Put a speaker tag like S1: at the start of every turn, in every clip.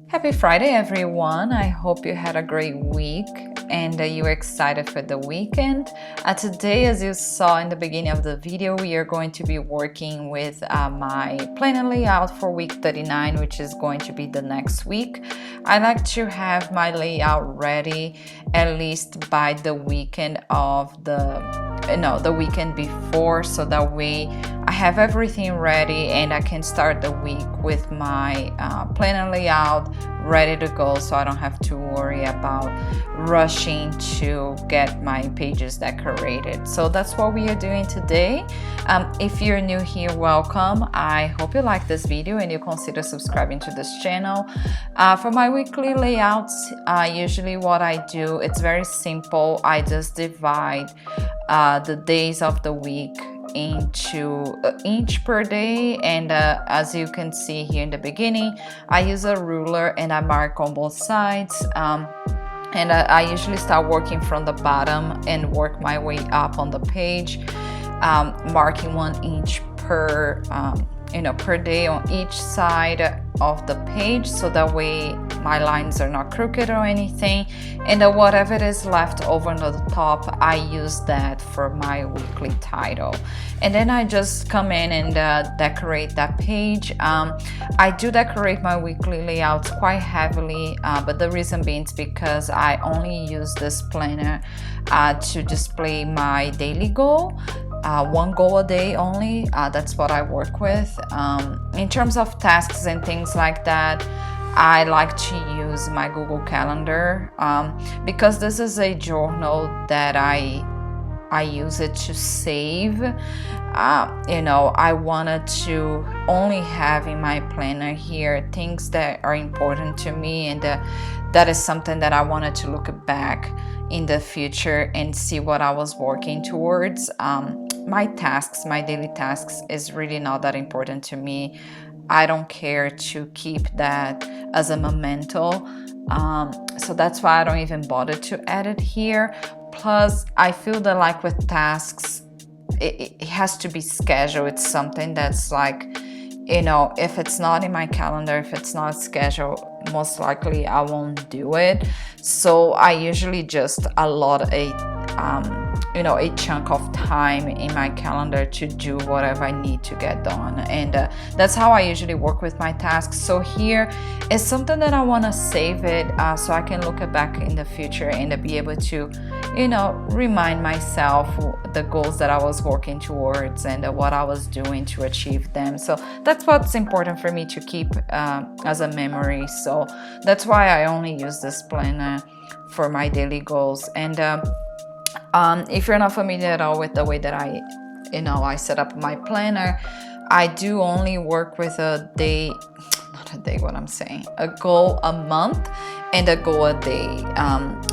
S1: Happy Friday, everyone. I hope you had a great week and you're excited for the weekend. Today, as you saw in the beginning of the video, we are going to be working with my planner layout for week 39, which is going to be the next week. I like to have my layout ready at least by the weekend of the weekend before, so that way I have everything ready and I can start the week with my planner layout ready to go, so I don't have to worry about rushing to get my pages decorated. So that's what we are doing today. If you're new here, welcome. I hope you like this video and you consider subscribing to this channel. For my weekly layouts, usually what I do, it's very simple. I just divide the days of the week into inch per day, and as you can see here in the beginning, I use a ruler and I mark on both sides, and I usually start working from the bottom and work my way up on the page, marking 1 inch per per day on each side of the page, so that way my lines are not crooked or anything, and whatever it is left over on the top, I use that for my weekly title. And then I just come in and decorate that page. I do decorate my weekly layouts quite heavily, but the reason being is because I only use this planner to display my daily goal. 1 goal a day only. That's what I work with. In terms of tasks and things like that, I like to use my Google Calendar because this is a journal that I use it to save. I wanted to only have in my planner here things that are important to me, and that is something that I wanted to look back in the future and see what I was working towards. My tasks, my daily tasks, is really not that important to me. I don't care to keep that as a memento. So that's why I don't even bother to add it here. Plus, I feel that like with tasks, it has to be scheduled. It's something that's like, if it's not in my calendar, if it's not scheduled, most likely I won't do it. So I usually just allot a chunk of time in my calendar to do whatever I need to get done, and that's how I usually work with my tasks. So here is something that I want to save it so I can look back in the future and be able to remind myself the goals that I was working towards and what I was doing to achieve them. So that's what's important for me to keep as a memory. So that's why I only use this planner for my daily goals. And if you're not familiar at all with the way that I set up my planner, I do only work with a goal a month and a goal a day.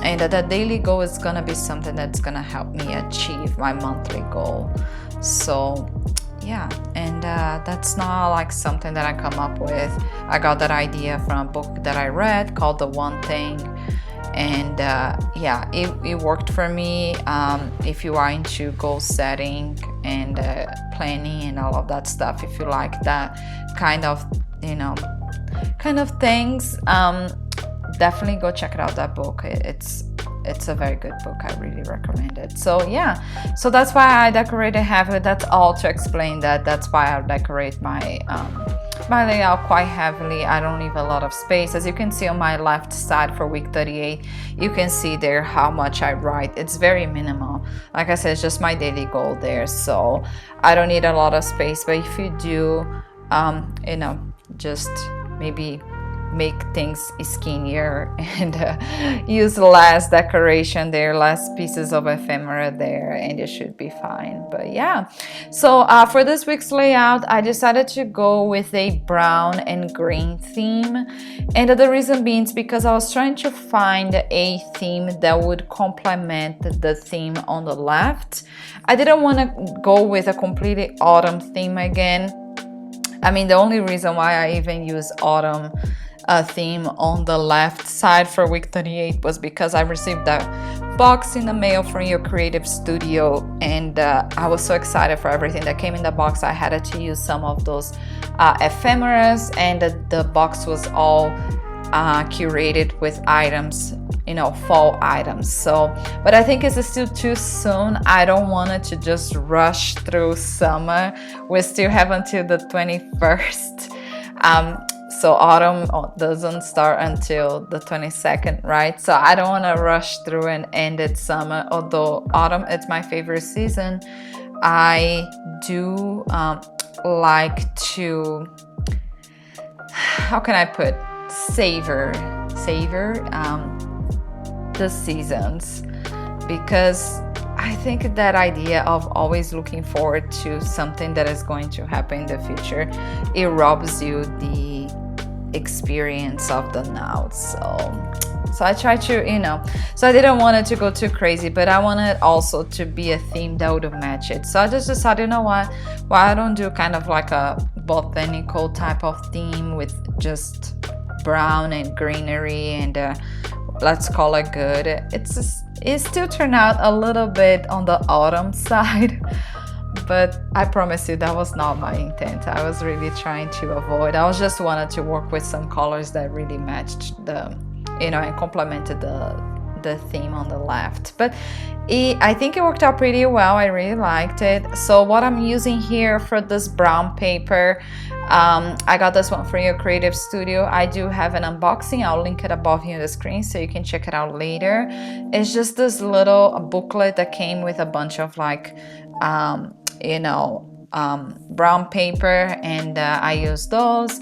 S1: And the daily goal is gonna be something that's gonna help me achieve my monthly goal. So yeah, and that's not like something that I come up with. I got that idea from a book that I read called The One Thing. And it worked for me. If you are into goal setting and planning and all of that stuff, if you like that kind of things, definitely go check it out, that book. It's a very good book. I really recommend it. So yeah, so that's why I decorated heavily. That's all to explain that. That's why I decorate my my layout quite heavily. I don't leave a lot of space. As you can see on my left side for week 38, you can see there how much I write. It's very minimal. Like I said, it's just my daily goal there, so I don't need a lot of space. But if you do, just maybe make things skinnier and use less decoration there, less pieces of ephemera there, and you should be fine. But yeah, so for this week's layout, I decided to go with a brown and green theme, and the reason being is because I was trying to find a theme that would complement the theme on the left. I didn't want to go with a completely autumn theme again. I mean, the only reason why I even use autumn theme on the left side for week 38 was because I received that box in the mail from your creative studio, and I was so excited for everything that came in the box. I had to use some of those ephemeras, and the box was all curated with items, fall items. So, but I think it's still too soon. I don't want it to just rush through summer. We still have until the 21st. So autumn doesn't start until the 22nd, right? So I don't want to rush through and end it summer. Although autumn is my favorite season, I do like to, how can I put, savor the seasons, because I think that idea of always looking forward to something that is going to happen in the future, it robs you the experience of the now. So I try to, so I didn't want it to go too crazy, but I wanted also to be a theme that would match it. So I just decided, you know what, why I don't do kind of like a botanical type of theme with just brown and greenery, and let's call it good. It still turned out a little bit on the autumn side, but I promise you that was not my intent. I was really trying to avoid. I was just wanted to work with some colors that really matched and complemented the theme on the left. But I think it worked out pretty well. I really liked it. So what I'm using here for this brown paper, I got this one from your creative studio. I do have an unboxing. I'll link it above here on the screen so you can check it out later. It's just this little booklet that came with a bunch of brown paper, and I use those.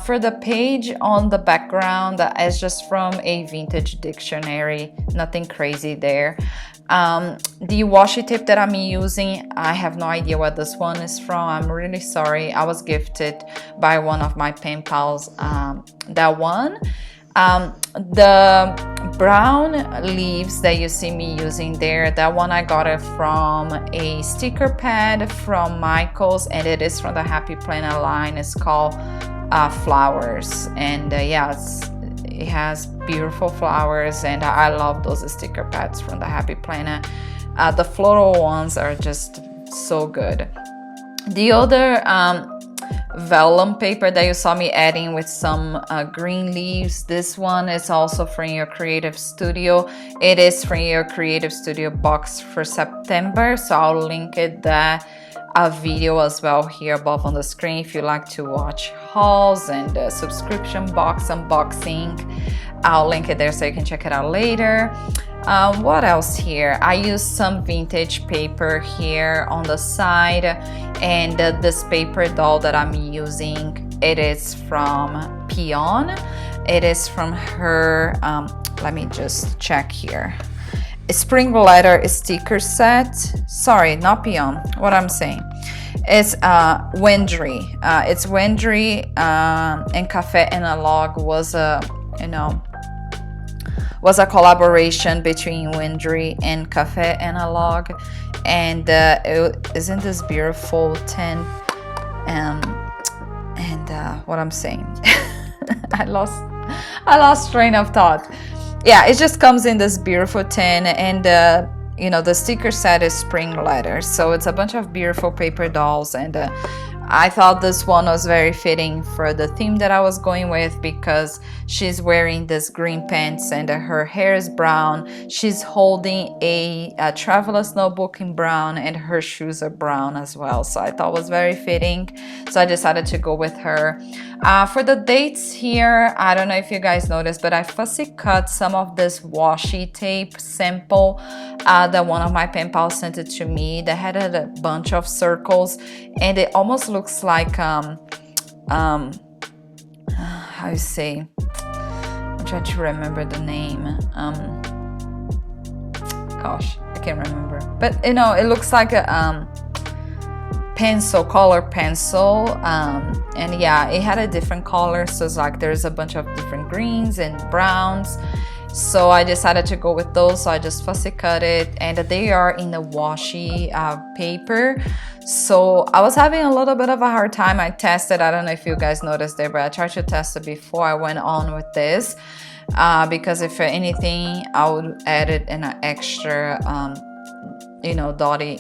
S1: For the page on the background, it's just from a vintage dictionary, nothing crazy there. The washi tape that I'm using, I have no idea what this one is from. I'm really sorry. I was gifted by one of my pen pals that one. The brown leaves that you see me using there, that one I got it from a sticker pad from Michaels, and it is from the Happy Planner line. It's called Flowers, and it has beautiful flowers, and I love those sticker pads from the Happy Planner. The floral ones are just so good. The other vellum paper that you saw me adding with some green leaves, this one is also from your creative studio. It is from your creative studio box for September, so I'll link it a video as well here above on the screen if you like to watch hauls and subscription box unboxing. I'll link it there so you can check it out later. What else here? I use some vintage paper here on the side, and this paper doll that I'm using, it is from Peon. It is from her, let me just check here. Spring Letter sticker set. Sorry, not Peon. What I'm saying. It's Wendry. It's Wendry, and Café Analog was a collaboration between Wendry and Café Analog, and it is in this beautiful tin. What I'm saying, I lost train of thought. Yeah, it just comes in this beautiful tin, and the sticker set is Spring Letter, so it's a bunch of beautiful paper dolls, and I thought this one was very fitting for the theme that I was going with, because she's wearing this green pants and her hair is brown. She's holding a traveler's notebook in brown, and her shoes are brown as well. So I thought it was very fitting. So I decided to go with her. For the dates here, I don't know if you guys noticed, but I fussy cut some of this washi tape sample that one of my pen pals sent it to me. That had a bunch of circles, and it almost looks like how you say, I'm trying to remember the name. Gosh, I can't remember, but it looks like a color pencil, and yeah, it had a different color, so it's like there's a bunch of different greens and browns. So I decided to go with those, so I just fussy cut it, and they are in the washi paper. So I was having a little bit of a hard time. I tested, I don't know if you guys noticed there, but I tried to test it before I went on with this, because if anything, I would add it in an extra dotty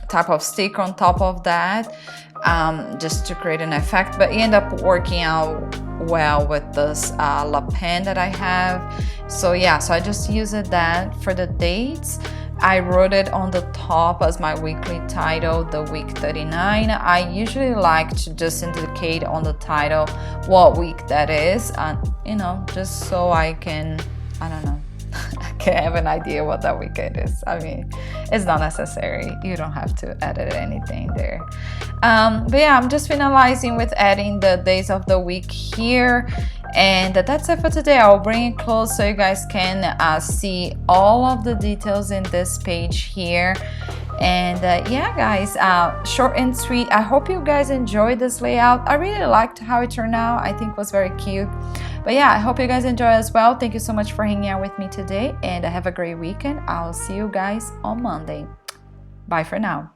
S1: type of stick on top of that, just to create an effect, but it ended up working out well with this lapel that I have. So yeah, so I just used that for the dates. I wrote it on the top as my weekly title, the week 39. I usually like to just indicate on the title what week that is, you know, just so I can, I don't know, I can have an idea what that week it is. I mean, it's not necessary. You don't have to edit anything there. But yeah, I'm just finalizing with adding the days of the week here. And that's it for today. I'll bring it close so you guys can see all of the details in this page here. And yeah, guys, short and sweet. I hope you guys enjoyed this layout. I really liked how it turned out. I think it was very cute. But yeah, I hope you guys enjoy as well. Thank you so much for hanging out with me today, and have a great weekend. I'll see you guys on Monday. Bye for now.